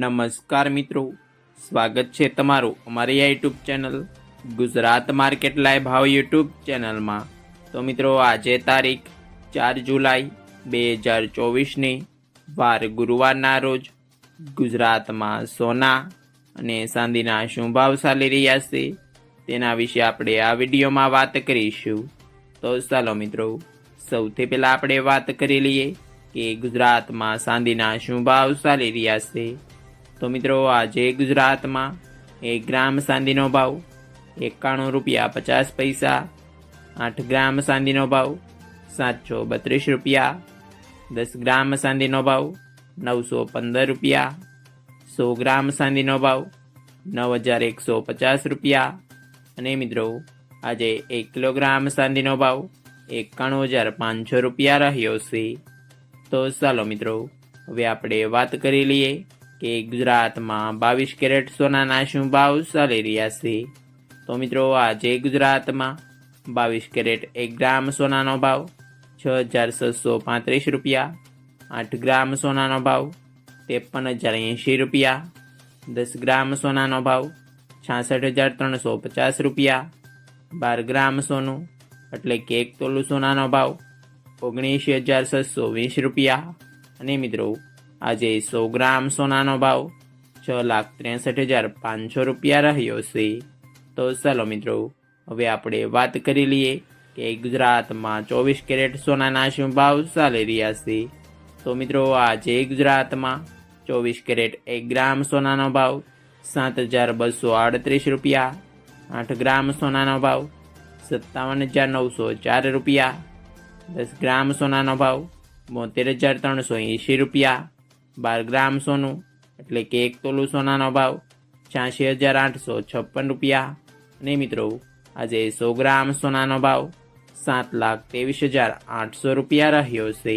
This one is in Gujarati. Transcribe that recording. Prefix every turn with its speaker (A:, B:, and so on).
A: નમસ્કાર મિત્રો, સ્વાગત છે તમારું અમારી આ YouTube channel Gujarat market live ભાવ યુટ્યુબ ચેનલમાં। તો મિત્રો, આજે તારીખ 4 જુલાઈ 2024ની વાર ગુરુવારના રોજ ગુજરાતમાં સોના અને ચાંદીના શું ભાવ ચાલી રહ્યા છે તેના વિશે આપણે આ વિડીયોમાં વાત કરીશું। તો ચાલો મિત્રો, સૌથી પહેલાં આપણે વાત કરી લઈએ કે ગુજરાતમાં ચાંદીના શું ભાવ ચાલી રહ્યા છે। તો મિત્રો, આજે ગુજરાતમાં 1 ગ્રામ ચાંદીનો ભાવ 91 રૂપિયા 50 પૈસા, 8 ગ્રામ ચાંદીનો ભાવ 732 રૂપિયા, 10 ગ્રામ ચાંદીનો ભાવ 915 રૂપિયા, 100 ગ્રામ ચાંદીનો ભાવ 9150 રૂપિયા અને મિત્રો, આજે 1 કિલોગ્રામ ચાંદીનો ભાવ 91500 રૂપિયા રહ્યો છે। તો ચાલો મિત્રો, હવે આપણે વાત કરી લઈએ કે ગુજરાતમાં 22 કેરેટ સોનાના શું ભાવ ચાલી રહ્યા છે। તો મિત્રો, આજે ગુજરાતમાં 22 કેરેટ 1 ગ્રામ સોનાનો ભાવ 6635 રૂપિયા, 8 ગ્રામ સોનાનો ભાવ 53080 રૂપિયા, 10 ગ્રામ સોનાનો ભાવ 66350 રૂપિયા, 12 ગ્રામ સોનું એટલે કે 1 તોલું સોનાનો ભાવ 19620 રૂપિયા અને મિત્રો, આજે 100 ગ્રામ સોનાનો ભાવ 6,63,500 રૂપિયા રહ્યો છે। તો ચાલો મિત્રો, હવે આપણે વાત કરી લઈએ કે ગુજરાતમાં 24 કેરેટ સોનાના શું ભાવ ચાલી રહ્યા છે। તો મિત્રો, આજે ગુજરાતમાં 24 કેરેટ 1 ગ્રામ સોનાનો ભાવ 7238 રૂપિયા, 8 ગ્રામ સોનાનો ભાવ 57904 રૂપિયા, 10 ગ્રામ સોનાનો ભાવ 72380 રૂપિયા, 12 ગ્રામ સોનું એટલે કે 1 તોલું સોનાનો ભાવ 86856 રૂપિયા અને મિત્રો, આજે 100 ગ્રામ સોનાનો ભાવ 7,23,800 રૂપિયા રહ્યો છે।